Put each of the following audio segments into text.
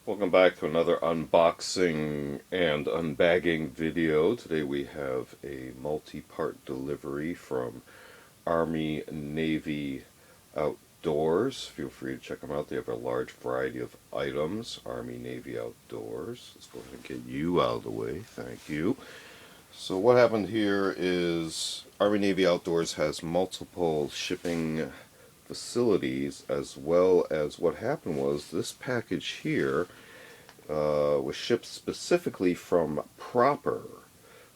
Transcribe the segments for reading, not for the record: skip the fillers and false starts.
Welcome back to another unboxing and unbagging video. Today we have a multi-part delivery from Army Navy Outdoors. Feel free to check them out. They have a large variety of items. Army Navy Outdoors. Let's go ahead and get you out of the way. Thank you. So what happened here is Army Navy Outdoors has multiple shipping facilities, as well as what happened was this package here was shipped specifically from Proper.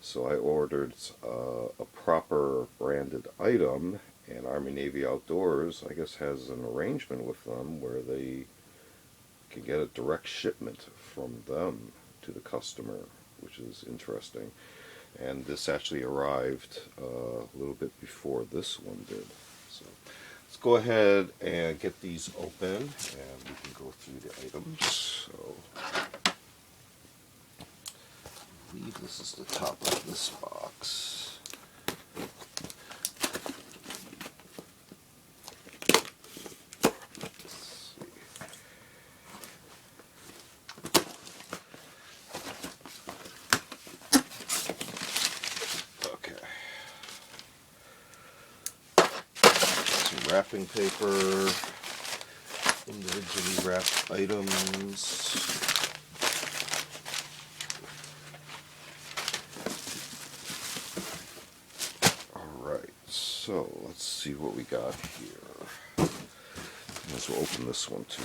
So I ordered a Proper branded item, and Army Navy Outdoors, I guess, has an arrangement with them where they can get a direct shipment from them to the customer, which is interesting. And this actually arrived a little bit before this one did. So let's go ahead and get these open, and we can go through the items. So I believe this is the top of this box. Let's see. Okay. Some wrapping paper, individually wrapped items. So let's see what we got here. Let's open this one too.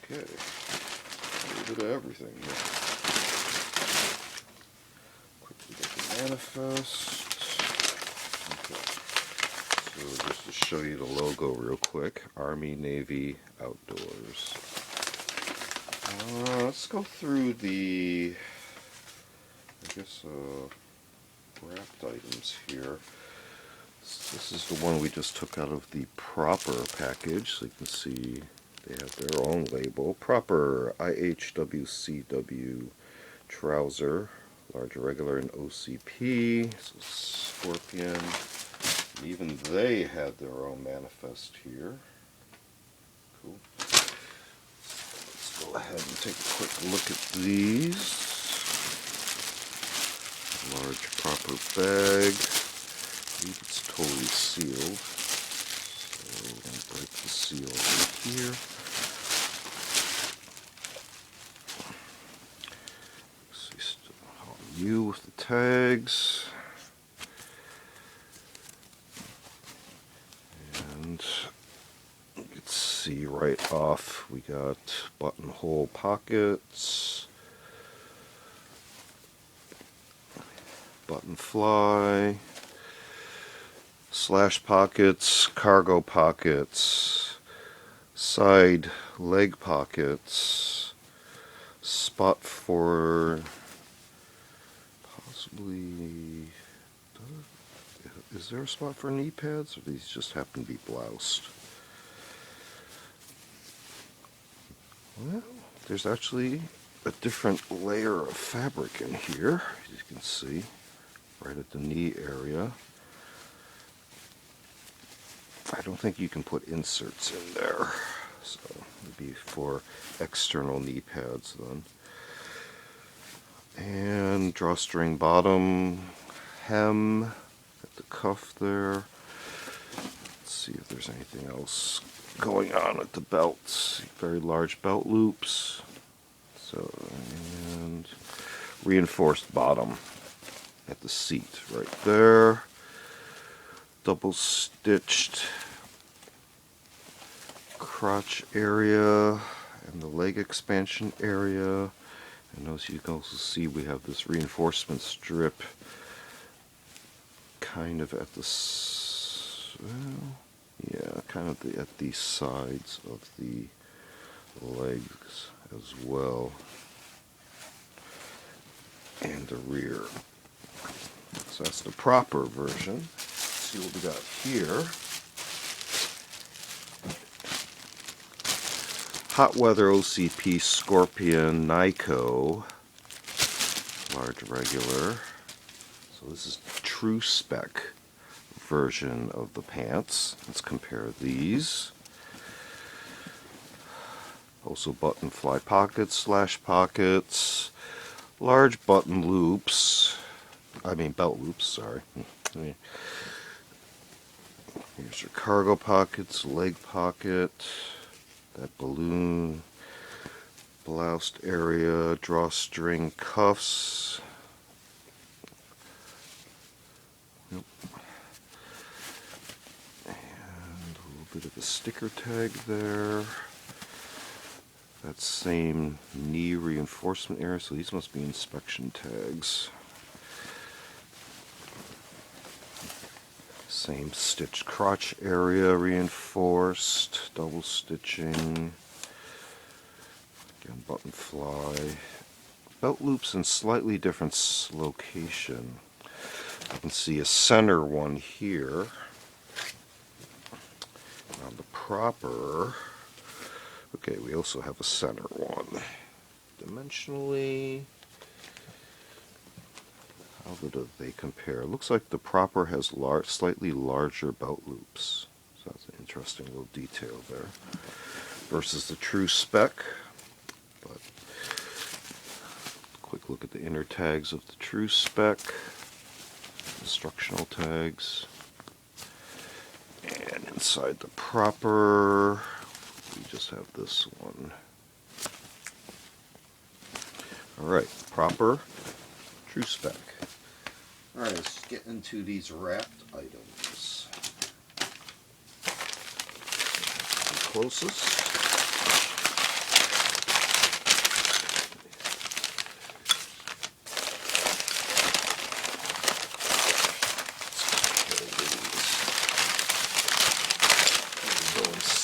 Okay, a little bit of everything here. Quickly get the manifest. Okay. So just to show you the logo real quick, Army Navy Outdoors. Let's go through the, wrapped items here. This is the one we just took out of the Proper package, so you can see they have their own label. Proper IHWCU Trouser, large irregular and OCP, so Scorpion. Even they had their own manifest here. Cool. Let's go ahead and take a quick look at these. Large Proper bag. I believe it's totally sealed. So we're going to break the seal right here. See, still on you with the tags. And you can see right off we got buttonhole pockets, button fly, slash pockets, cargo pockets, side leg pockets, spot for possibly, is there a spot for knee pads, or these just happen to be bloused? Well, there's actually a different layer of fabric in here, as you can see, right at the knee area. I don't think you can put inserts in there, so maybe for external knee pads then. And drawstring bottom hem at the cuff there. Let's see if there's anything else going on at the belts. Very large belt loops. So, and reinforced bottom at the seat right there. Double stitched crotch area and the leg expansion area. And as you can also see, we have this reinforcement strip kind of at the, kind of at the sides of the legs as well, and the rear. So that's the Proper version. Let's see what we got here. Hot Weather OCP Scorpion NYCO, large regular. So this is the Tru-Spec version of the pants. Let's compare these. Also button fly pockets, slash pockets, large button loops, belt loops, sorry. Here's your cargo pockets, leg pocket, that balloon, bloused area, drawstring cuffs. Yep. And a little bit of a sticker tag there. That same knee reinforcement area, so these must be inspection tags. Same stitched crotch area reinforced, double stitching. Again, button fly. Belt loops in slightly different location. You can see a center one here. On the proper, okay, we also have a center one. Dimensionally, how do they compare? It looks like the proper has slightly larger belt loops. So that's an interesting little detail there. Versus the Tru-Spec. But quick look at the inner tags of the Tru-Spec. Instructional tags. And inside the proper, we just have this one. Alright, proper, Tru-Spec. Alright, let's get into these wrapped items. The closest.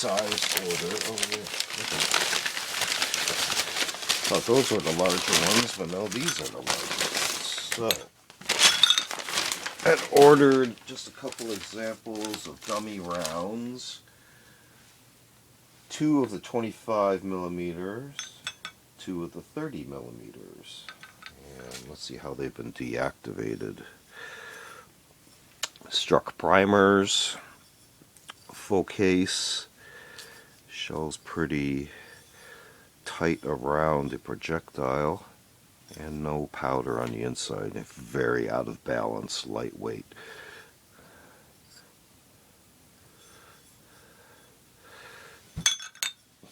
Size order. Thought those were the larger ones, but no, these are the larger ones. So, I had ordered just a couple examples of dummy rounds. 2 of the 25 millimeters, 2 of the 30 millimeters. And let's see how they've been deactivated. Struck primers, full case. Shell's pretty tight around the projectile, and no powder on the inside. Very out of balance, lightweight.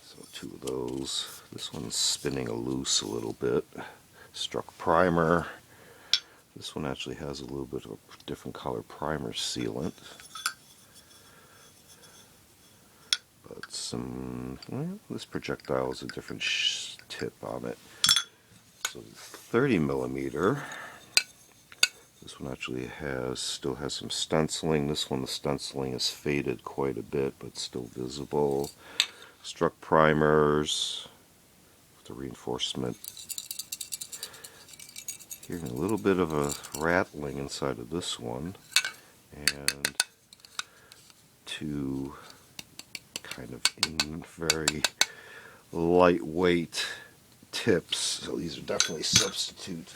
So 2 of those. This one's spinning loose a little bit. Struck primer. This one actually has a little bit of a different color primer sealant. This projectile has a different tip on it. So 30 millimeter. This one actually still has some stenciling. This one, the stenciling is faded quite a bit, but still visible. Struck primers. The reinforcement. Hearing a little bit of a rattling inside of this one, and 2 kind of very lightweight tips. So these are definitely substitute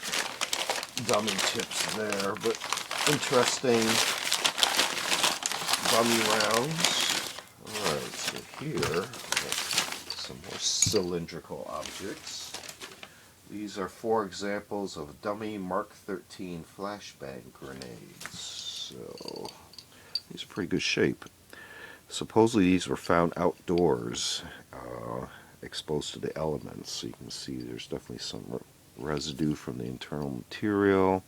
dummy tips there, but interesting dummy rounds. Alright, so here we have some more cylindrical objects. These are 4 examples of dummy Mark 13 flashbang grenades. So these are pretty good shape. Supposedly these were found outdoors, exposed to the elements. So you can see there's definitely some residue from the internal material.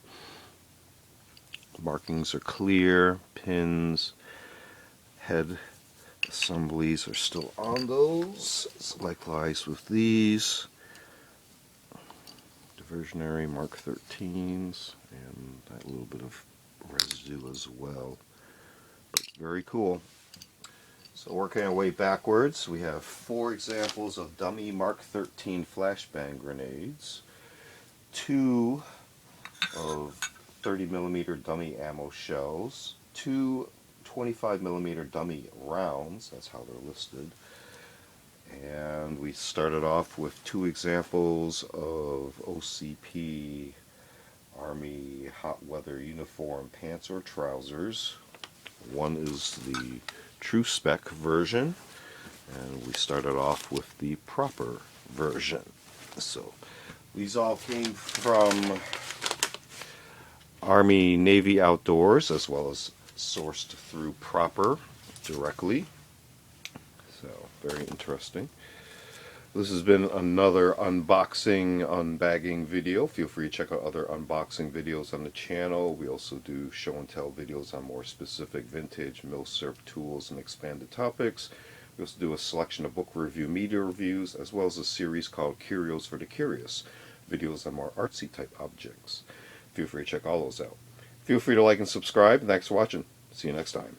Markings are clear. Pins, head assemblies are still on those. So likewise with these. Diversionary Mark 13s, and that little bit of residue as well. But very cool. So working our way backwards, we have 4 examples of dummy Mark 13 flashbang grenades, 2 of 30 millimeter dummy ammo shells, 2 25 millimeter dummy rounds, that's how they're listed. And we started off with 2 examples of OCP Army hot weather uniform pants or trousers. One is the Tru-Spec version, and we started off with the proper version. So these all came from Army Navy Outdoors, as well as sourced through Proper directly. So very interesting. This has been another unboxing, unbagging video. Feel free to check out other unboxing videos on the channel. We also do show and tell videos on more specific vintage milsurp tools and expanded topics. We also do a selection of book review, media reviews, as well as a series called Curios for the Curious, videos on more artsy type objects. Feel free to check all those out. Feel free to like and subscribe. Thanks for watching. See you next time.